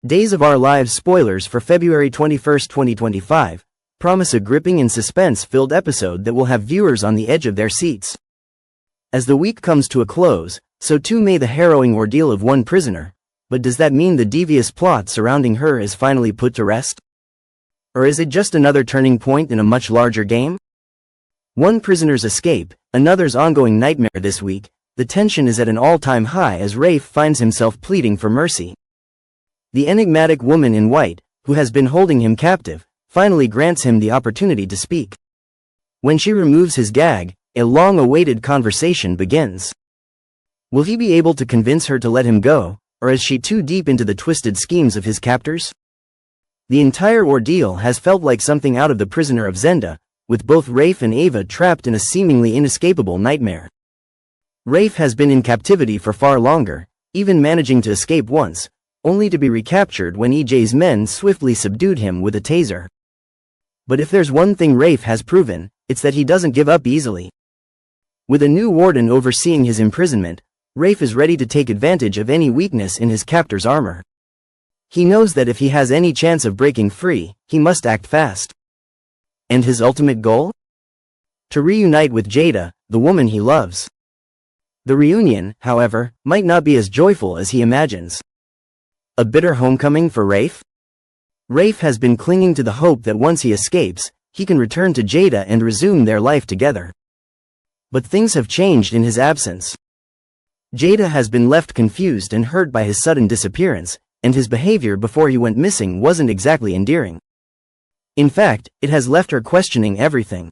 Days of Our Lives spoilers for February 21, 2025, promise a gripping and suspense-filled episode that will have viewers on the edge of their seats. As the week comes to a close, so too may the harrowing ordeal of one prisoner, but does that mean the devious plot surrounding her is finally put to rest? Or is it just another turning point in a much larger game? One prisoner's escape, another's ongoing nightmare. This week, the tension is at an all-time high as Rafe finds himself pleading for mercy. The enigmatic woman in white, who has been holding him captive, finally grants him the opportunity to speak. When she removes his gag, a long-awaited conversation begins. Will he be able to convince her to let him go, or is she too deep into the twisted schemes of his captors? The entire ordeal has felt like something out of The Prisoner of Xander, with both Rafe and Ava trapped in a seemingly inescapable nightmare. Rafe has been in captivity for far longer, even managing to escape once, only to be recaptured when EJ's men swiftly subdued him with a taser. But if there's one thing Rafe has proven, it's that he doesn't give up easily. With a new warden overseeing his imprisonment, Rafe is ready to take advantage of any weakness in his captor's armor. He knows that if he has any chance of breaking free, he must act fast. And his ultimate goal? To reunite with Jada, the woman he loves. The reunion, however, might not be as joyful as he imagines. A bitter homecoming for Rafe? Rafe has been clinging to the hope that once he escapes, he can return to Jada and resume their life together. But things have changed in his absence. Jada has been left confused and hurt by his sudden disappearance, and his behavior before he went missing wasn't exactly endearing. In fact, it has left her questioning everything.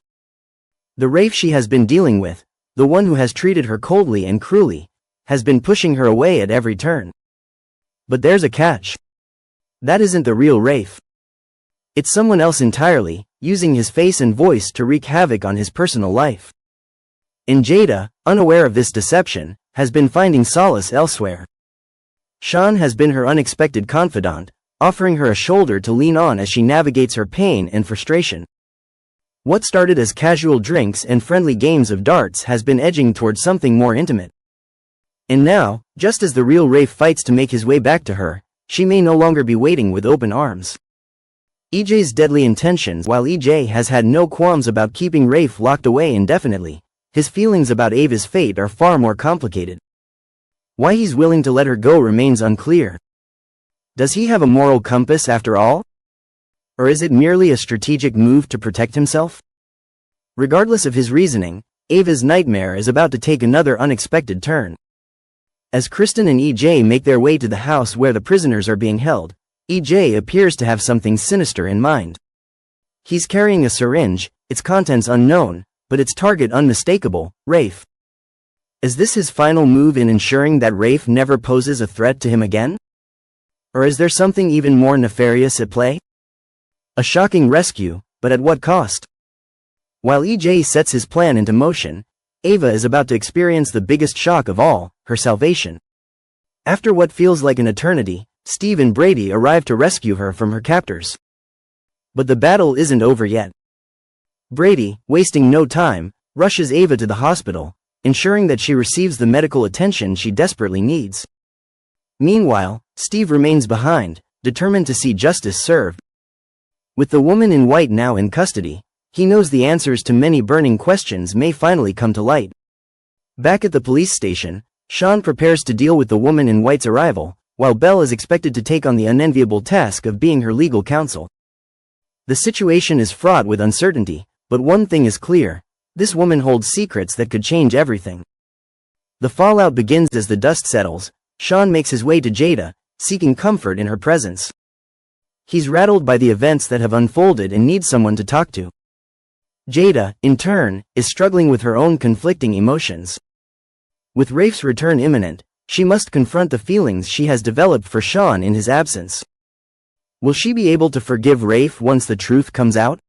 The Rafe she has been dealing with, the one who has treated her coldly and cruelly, has been pushing her away at every turn. But there's a catch. That isn't the real Rafe. It's someone else entirely, using his face and voice to wreak havoc on his personal life. And Jada, unaware of this deception, has been finding solace elsewhere. Shawn has been her unexpected confidant, offering her a shoulder to lean on as she navigates her pain and frustration. What started as casual drinks and friendly games of darts has been edging towards something more intimate. And now, just as the real Rafe fights to make his way back to her, she may no longer be waiting with open arms. EJ's deadly intentions. While EJ has had no qualms about keeping Rafe locked away indefinitely, his feelings about Ava's fate are far more complicated. Why he's willing to let her go remains unclear. Does he have a moral compass after all? Or is it merely a strategic move to protect himself? Regardless of his reasoning, Ava's nightmare is about to take another unexpected turn. As Kristen and EJ make their way to the house where the prisoners are being held, EJ appears to have something sinister in mind. He's carrying a syringe, its contents unknown, but its target unmistakable, Rafe. Is this his final move in ensuring that Rafe never poses a threat to him again? Or is there something even more nefarious at play? A shocking rescue, but at what cost? While EJ sets his plan into motion, Ava is about to experience the biggest shock of all, her salvation. After what feels like an eternity, Steve and Brady arrive to rescue her from her captors. But the battle isn't over yet. Brady, wasting no time, rushes Ava to the hospital, ensuring that she receives the medical attention she desperately needs. Meanwhile, Steve remains behind, determined to see justice served. With the woman in white now in custody, he knows the answers to many burning questions may finally come to light. Back at the police station, Shawn prepares to deal with the woman in white's arrival, while Belle is expected to take on the unenviable task of being her legal counsel. The situation is fraught with uncertainty, but one thing is clear: this woman holds secrets that could change everything. The fallout begins as the dust settles. Shawn makes his way to Jada, seeking comfort in her presence. He's rattled by the events that have unfolded and needs someone to talk to. Jada, in turn, is struggling with her own conflicting emotions. With Rafe's return imminent, she must confront the feelings she has developed for Shawn in his absence. Will she be able to forgive Rafe once the truth comes out?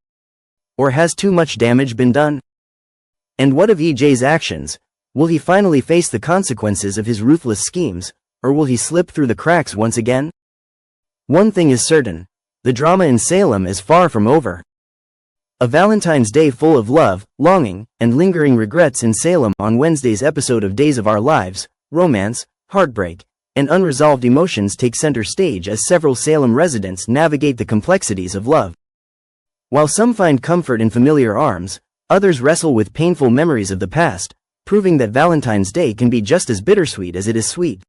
Or has too much damage been done? And what of EJ's actions? Will he finally face the consequences of his ruthless schemes, or will he slip through the cracks once again? One thing is certain: the drama in Salem is far from over. A Valentine's Day full of love, longing, and lingering regrets in Salem on Wednesday's episode of Days of Our Lives, romance, heartbreak, and unresolved emotions take center stage as several Salem residents navigate the complexities of love. While some find comfort in familiar arms, others wrestle with painful memories of the past, proving that Valentine's Day can be just as bittersweet as it is sweet.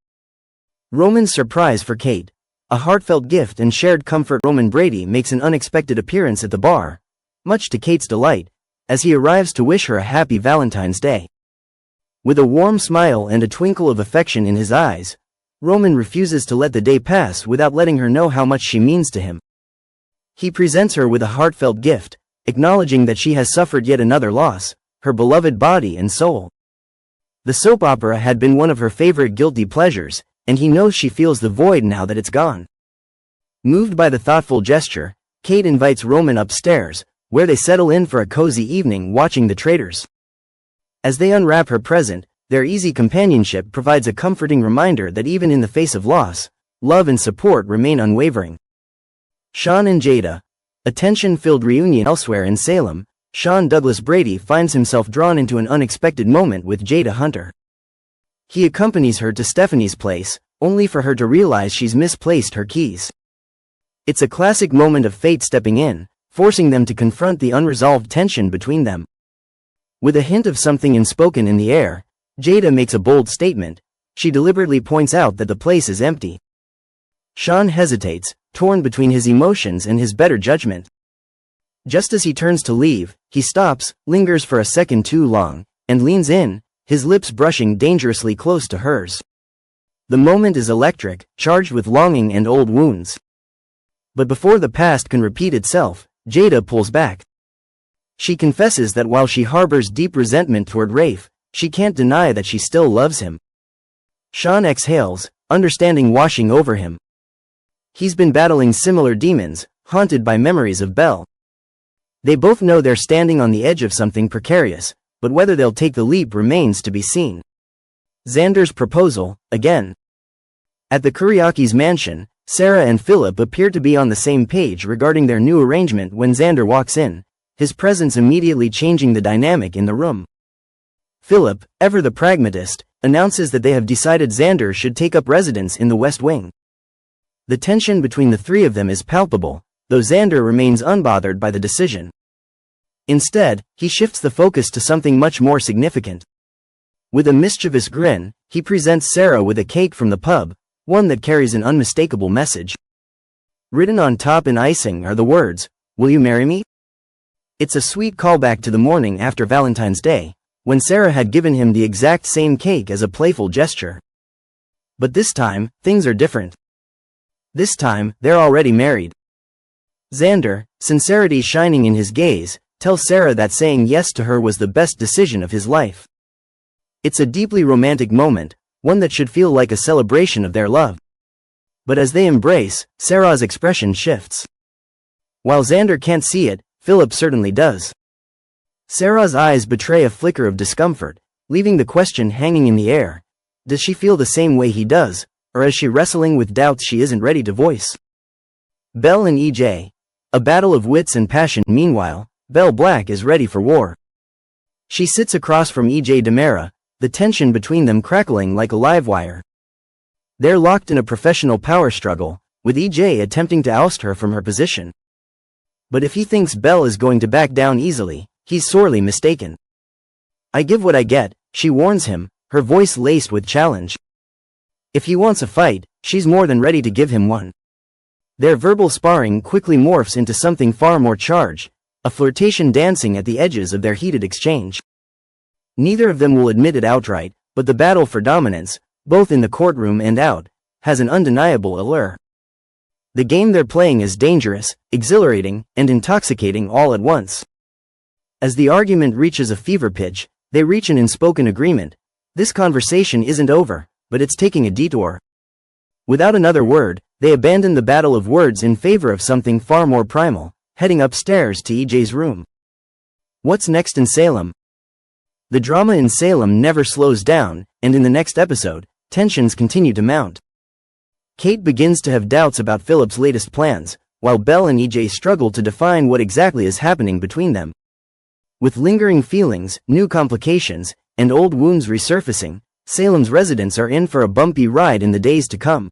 Roman's surprise for Kate. A heartfelt gift and shared comfort. Roman Brady makes an unexpected appearance at the bar, much to Kate's delight, as he arrives to wish her a happy Valentine's Day. With a warm smile and a twinkle of affection in his eyes, Roman refuses to let the day pass without letting her know how much she means to him. He presents her with a heartfelt gift, acknowledging that she has suffered yet another loss, her beloved body and soul. The soap opera had been one of her favorite guilty pleasures, and he knows she feels the void now that it's gone. Moved by the thoughtful gesture, Kate invites Roman upstairs, where they settle in for a cozy evening watching The Traitors. As they unwrap her present, their easy companionship provides a comforting reminder that even in the face of loss, love and support remain unwavering. Shawn and Jada. A tension-filled reunion. Elsewhere in Salem, Shawn Douglas Brady finds himself drawn into an unexpected moment with Jada Hunter. He accompanies her to Stephanie's place, only for her to realize she's misplaced her keys. It's a classic moment of fate stepping in, forcing them to confront the unresolved tension between them. With a hint of something unspoken in the air, Jada makes a bold statement. She deliberately points out that the place is empty. Shawn hesitates, torn between his emotions and his better judgment. Just as he turns to leave, he stops, lingers for a second too long, and leans in, his lips brushing dangerously close to hers. The moment is electric, charged with longing and old wounds. But before the past can repeat itself, Jada pulls back. She confesses that while she harbors deep resentment toward Rafe, she can't deny that she still loves him. Shawn exhales, understanding washing over him. He's been battling similar demons, haunted by memories of Belle. They both know they're standing on the edge of something precarious, but whether they'll take the leap remains to be seen. Xander's proposal, again. At the Kuriaki's mansion, Sarah and Philip appear to be on the same page regarding their new arrangement when Xander walks in, his presence immediately changing the dynamic in the room. Philip, ever the pragmatist, announces that they have decided Xander should take up residence in the West Wing. The tension between the three of them is palpable, though Xander remains unbothered by the decision. Instead, he shifts the focus to something much more significant. With a mischievous grin, he presents Sarah with a cake from the pub, one that carries an unmistakable message. Written on top in icing are the words, "Will you marry me?" It's a sweet callback to the morning after Valentine's Day, when Sarah had given him the exact same cake as a playful gesture. But this time, things are different. This time, they're already married. Xander, sincerity shining in his gaze, tells Sarah that saying yes to her was the best decision of his life. It's a deeply romantic moment, one that should feel like a celebration of their love. But as they embrace, Sarah's expression shifts. While Xander can't see it, Philip certainly does. Sarah's eyes betray a flicker of discomfort, leaving the question hanging in the air. Does she feel the same way he does, or is she wrestling with doubts she isn't ready to voice? Belle and EJ. A battle of wits and passion. Meanwhile, Belle Black is ready for war. She sits across from EJ Demera, the tension between them crackling like a live wire. They're locked in a professional power struggle, with EJ attempting to oust her from her position. But if he thinks Belle is going to back down easily, he's sorely mistaken. "I give what I get," she warns him, her voice laced with challenge. If he wants a fight, she's more than ready to give him one. Their verbal sparring quickly morphs into something far more charged, a flirtation dancing at the edges of their heated exchange. Neither of them will admit it outright, but the battle for dominance, both in the courtroom and out, has an undeniable allure. The game they're playing is dangerous, exhilarating, and intoxicating all at once. As the argument reaches a fever pitch, they reach an unspoken agreement. This conversation isn't over, but it's taking a detour. Without another word, they abandon the battle of words in favor of something far more primal, heading upstairs to EJ's room. What's next in Salem? The drama in Salem never slows down, and in the next episode, tensions continue to mount. Kate begins to have doubts about Philip's latest plans, while Belle and EJ struggle to define what exactly is happening between them. With lingering feelings, new complications, and old wounds resurfacing, Salem's residents are in for a bumpy ride in the days to come.